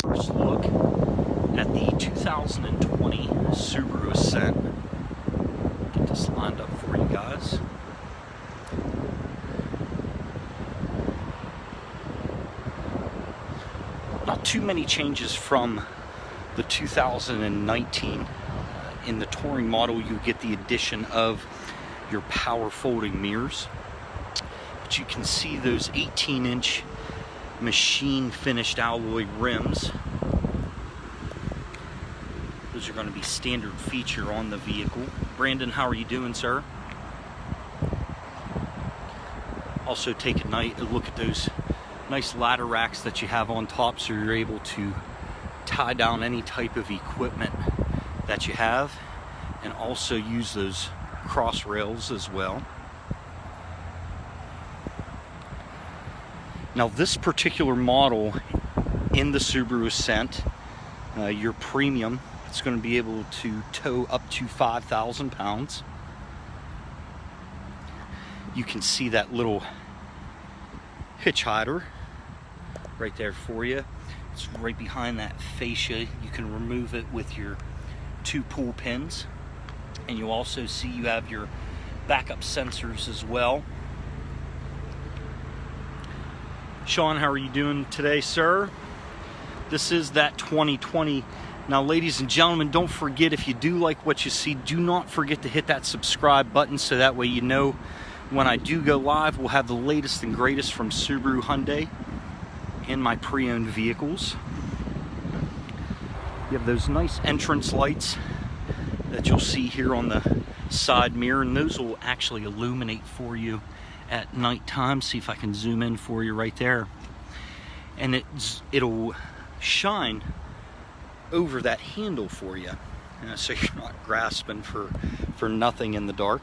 First look at the 2020 Subaru Ascent. Get this lined up for you guys. Not too many changes from the 2019. In the touring model, you get the addition of your power folding mirrors. But you can see those 18-inch machine finished alloy rims. Those are going to be standard feature on the vehicle. Brandon, how are you doing, sir? Also take a look at those nice ladder racks that you have on top, so you're able to tie down any type of equipment that you have, and also use those cross rails as well. Now this particular model in the Subaru Ascent, your premium, it's going to be able to tow up to 5,000 pounds. You can see that little hitch hider right there for you. It's right behind that fascia. You can remove it with your 2 pull pins. And you also see you have your backup sensors as well. Sean, how are you doing today, sir? This is that 2020. Now, ladies and gentlemen, don't forget, if you do like what you see, do not forget to hit that subscribe button, so that way you know when I do go live. We'll have the latest and greatest from Subaru, Hyundai, and my pre-owned vehicles. You have those nice entrance lights that you'll see here on the side mirror, and those will actually illuminate for you at nighttime. See if I can zoom in for you right there. And it'll shine over that handle for you, so you're not grasping for nothing in the dark.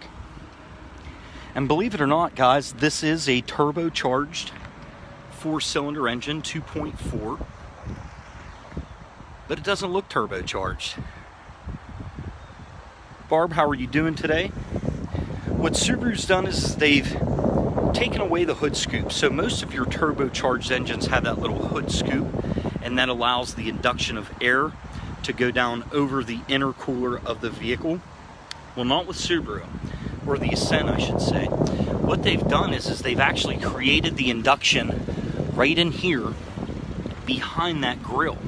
And believe it or not, guys, this is a turbocharged 4-cylinder engine, 2.4, but it doesn't look turbocharged. Barb, how are you doing today? What Subaru's done is they've taken away the hood scoop. So most of your turbocharged engines have that little hood scoop, and that allows the induction of air to go down over the intercooler of the vehicle. Well, not with Subaru, or the Ascent, I should say. What they've done is they've actually created the induction right in here behind that grille.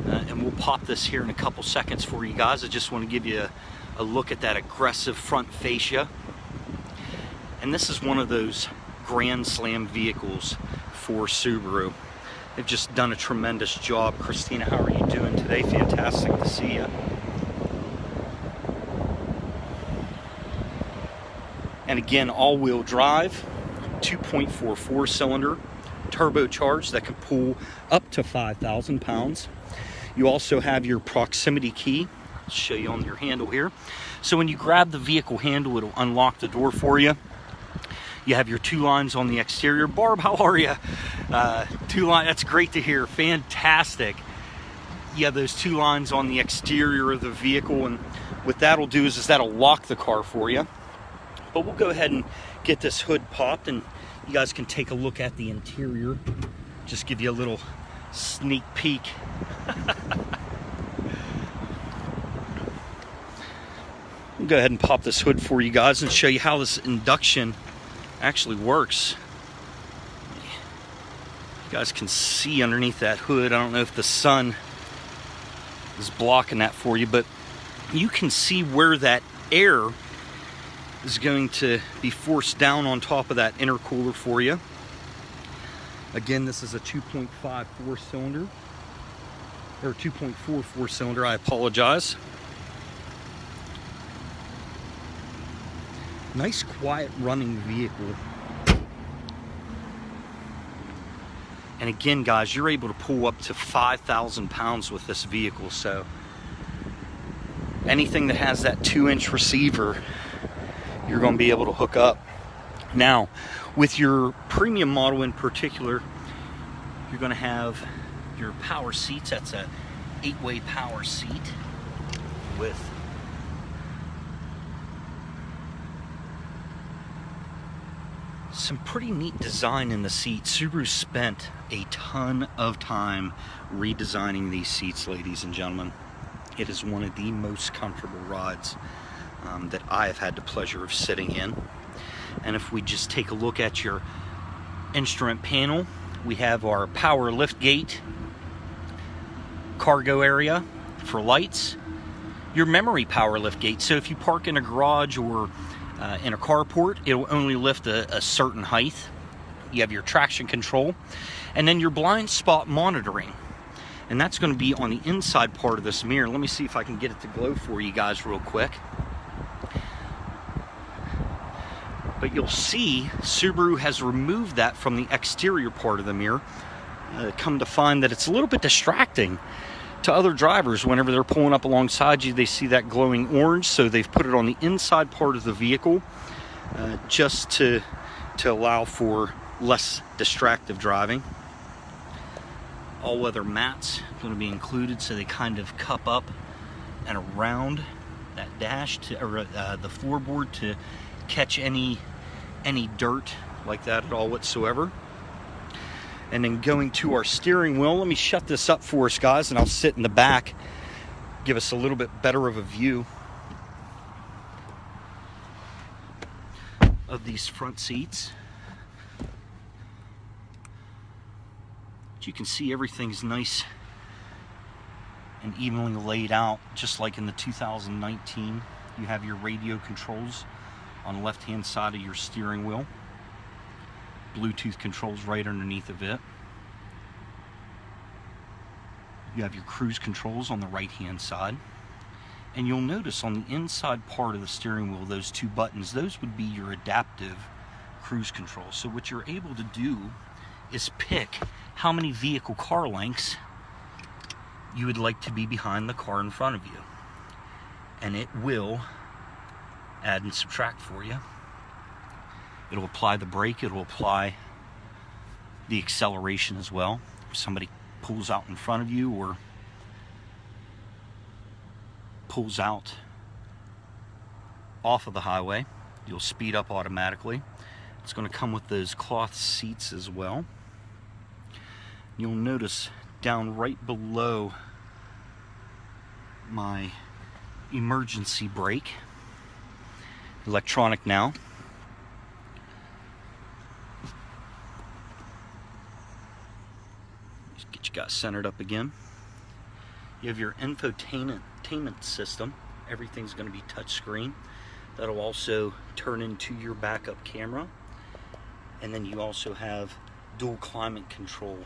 And we'll pop this here in a couple seconds for you guys. I just want to give you a look at that aggressive front fascia. And this is one of those Grand Slam vehicles for Subaru. They've just done a tremendous job. Christina, how are you doing today? Fantastic to see you. And again, all-wheel drive, 2.4 4-cylinder, turbocharged, that can pull up to 5,000 pounds. You also have your proximity key. I'll show you on your handle here. So when you grab the vehicle handle, it'll unlock the door for you. You have your 2 lines on the exterior. Barb, how are you? 2 lines, that's great to hear. Fantastic. You have those 2 lines on the exterior of the vehicle, and what that'll do is that'll lock the car for you. But we'll go ahead and get this hood popped, and you guys can take a look at the interior. Just give you a little sneak peek. We'll go ahead and pop this hood for you guys and show you how this induction actually works. You guys can see underneath that hood. I don't know if the sun is blocking that for you, but you can see where that air is going to be forced down on top of that intercooler for you. Again, this is a 2.5 4-cylinder, or 2.4 4-cylinder, I apologize. Nice quiet running vehicle. And again, guys, you're able to pull up to 5,000 pounds with this vehicle, so anything that has that 2-inch receiver, you're going to be able to hook up. Now, with your premium model in particular, you're going to have your power seats. That's a 8-way power seat with Some pretty neat design in the seat. Subaru spent a ton of time redesigning these seats, ladies and gentlemen. It is one of the most comfortable rides that I have had the pleasure of sitting in. And if we just take a look at your instrument panel, we have our power lift gate, cargo area for lights, your memory power lift gate. So if you park in a garage or in a carport, it'll only lift a certain height. You have your traction control, and then your blind spot monitoring. And that's going to be on the inside part of this mirror. Let me see if I can get it to glow for you guys real quick. But you'll see Subaru has removed that from the exterior part of the mirror. Come to find that it's a little bit distracting to other drivers. Whenever they're pulling up alongside you, they see that glowing orange, so they've put it on the inside part of the vehicle just to allow for less distractive driving. All-weather mats going to be included, so they kind of cup up and around that dash or the floorboard to catch any dirt like that at all whatsoever. And then going to our steering wheel, let me shut this up for us, guys, and I'll sit in the back, give us a little bit better of a view of these front seats. But you can see everything's nice and evenly laid out, just like in the 2019. You have your radio controls on the left-hand side of your steering wheel. Bluetooth controls right underneath of it. You have your cruise controls on the right-hand side. And you'll notice on the inside part of the steering wheel, those two buttons, those would be your adaptive cruise control. So what you're able to do is pick how many vehicle car lengths you would like to be behind the car in front of you. And it will add and subtract for you. It'll apply the brake, it'll apply the acceleration as well. If somebody pulls out in front of you or pulls out off of the highway, you'll speed up automatically. It's going to come with those cloth seats as well. You'll notice down right below my emergency brake, electronic now. Just get you guys centered up again. You have your infotainment system. Everything's going to be touchscreen. That'll also turn into your backup camera. And then you also have dual climate control,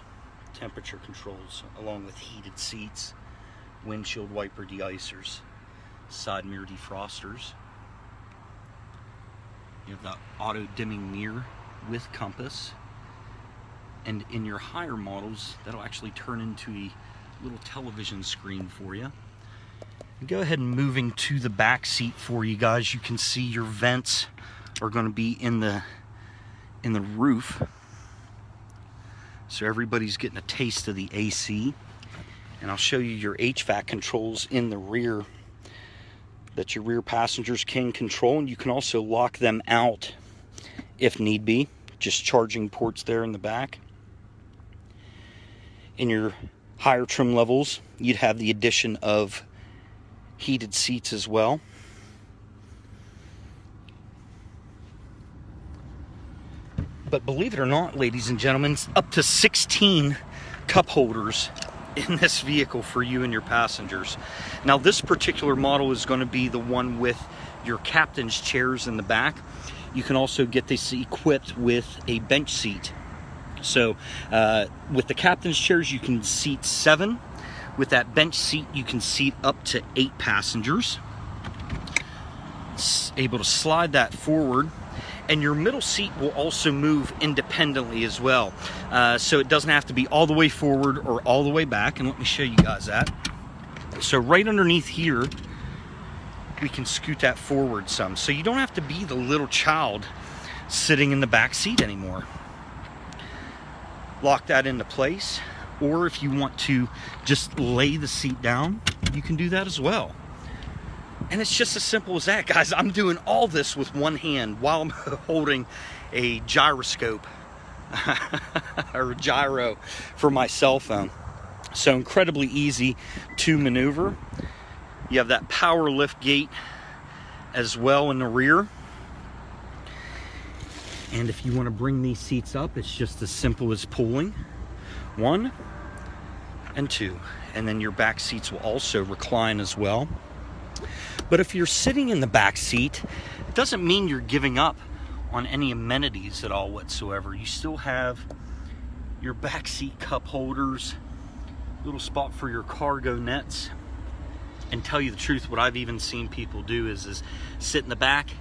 temperature controls, along with heated seats, windshield wiper de-icers, side mirror defrosters. You have the auto dimming mirror with compass. And in your higher models, that'll actually turn into a little television screen for you. And go ahead and moving to the back seat for you guys. You can see your vents are going to be in the roof. So everybody's getting a taste of the AC. And I'll show you your HVAC controls in the rear that your rear passengers can control, and you can also lock them out if need be. Just charging ports there in the back. In your higher trim levels, you'd have the addition of heated seats as well. But believe it or not, ladies and gentlemen, it's up to 16 cup holders in this vehicle for you and your passengers. Now, this particular model is going to be the one with your captain's chairs in the back. You can also get this equipped with a bench seat. So with the captain's chairs, you can seat 7. With that bench seat, you can seat up to 8 passengers. It's able to slide that forward. And your middle seat will also move independently as well. So it doesn't have to be all the way forward or all the way back. And let me show you guys that. So right underneath here, we can scoot that forward some. So you don't have to be the little child sitting in the back seat anymore. Lock that into place. Or if you want to just lay the seat down, you can do that as well. And it's just as simple as that, guys. I'm doing all this with one hand while I'm holding a gyroscope or a gyro for my cell phone. So incredibly easy to maneuver. You have that power lift gate as well in the rear. And if you want to bring these seats up, it's just as simple as pulling 1 and 2. And then your back seats will also recline as well. But if you're sitting in the back seat, it doesn't mean you're giving up on any amenities at all whatsoever. You still have your back seat cup holders, little spot for your cargo nets. And tell you the truth, what I've even seen people do is sit in the back,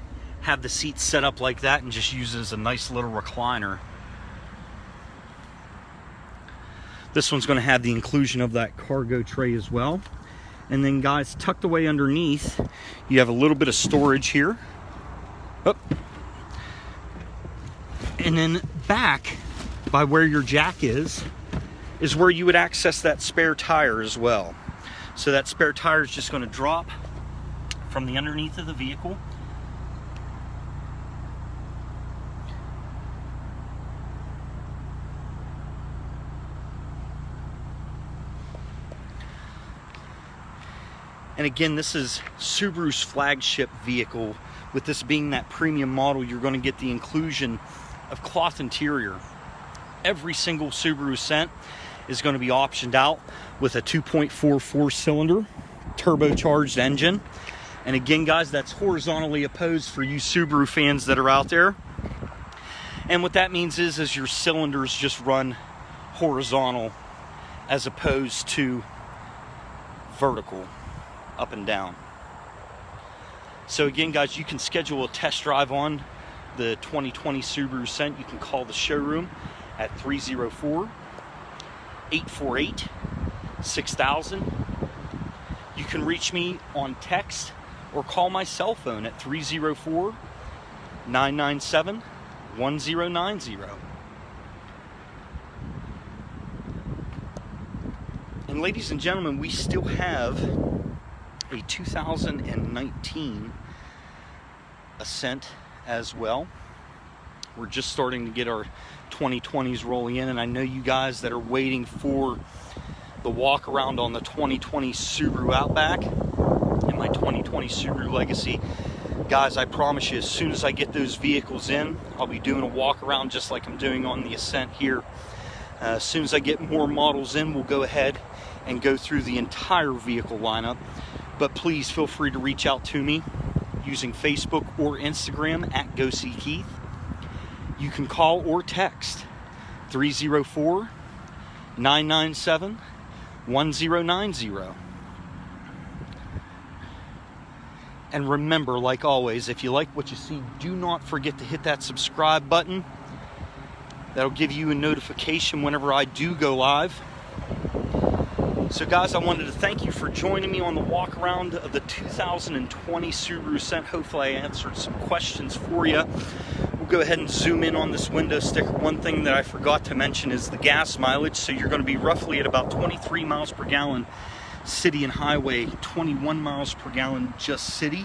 have the seat set up like that, and just use it as a nice little recliner. This one's going to have the inclusion of that cargo tray as well. And then guys, tucked away underneath, you have a little bit of storage here. Oh. And then back by where your jack is where you would access that spare tire as well. So that spare tire is just going to drop from the underneath of the vehicle. And again, this is Subaru's flagship vehicle. With this being that premium model, you're going to get the inclusion of cloth interior. Every single Subaru Ascent is going to be optioned out with a 2.4 4-cylinder turbocharged engine. And again, guys, that's horizontally opposed for you Subaru fans that are out there. And what that means is your cylinders just run horizontal as opposed to vertical, up and down. So again, guys, you can schedule a test drive on the 2020 Subaru Ascent. You can call the showroom at 304-848-6000. You can reach me on text or call my cell phone at 304-997-1090. And ladies and gentlemen, we still have a 2019 Ascent as well. We're just starting to get our 2020s rolling in, and I know you guys that are waiting for the walk around on the 2020 Subaru Outback and my 2020 Subaru Legacy. Guys, I promise you, as soon as I get those vehicles in, I'll be doing a walk around just like I'm doing on the Ascent here. As soon as I get more models in, we'll go ahead and go through the entire vehicle lineup. But please feel free to reach out to me using Facebook or Instagram at GoSeeKeith. You can call or text 304-997-1090. And remember, like always, if you like what you see, do not forget to hit that subscribe button. That'll give you a notification whenever I do go live. So guys, I wanted to thank you for joining me on the walk around of the 2020 Subaru Ascent. Hopefully I answered some questions for you. We'll go ahead and zoom in on this window sticker. One thing that I forgot to mention is the gas mileage. So you're going to be roughly at about 23 miles per gallon city and highway, 21 miles per gallon just city,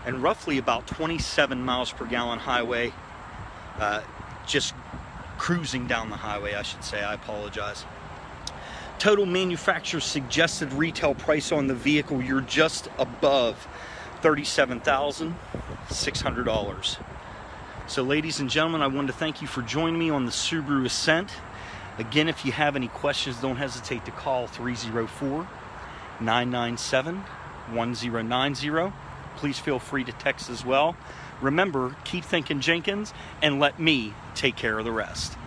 and roughly about 27 miles per gallon highway, just cruising down the highway, I should say. I apologize. Total manufacturer suggested retail price on the vehicle, you're just above $37,600. So ladies and gentlemen, I wanted to thank you for joining me on the Subaru Ascent. Again, if you have any questions, don't hesitate to call 304-997-1090. Please feel free to text as well. Remember, keep thinking Jenkins and let me take care of the rest.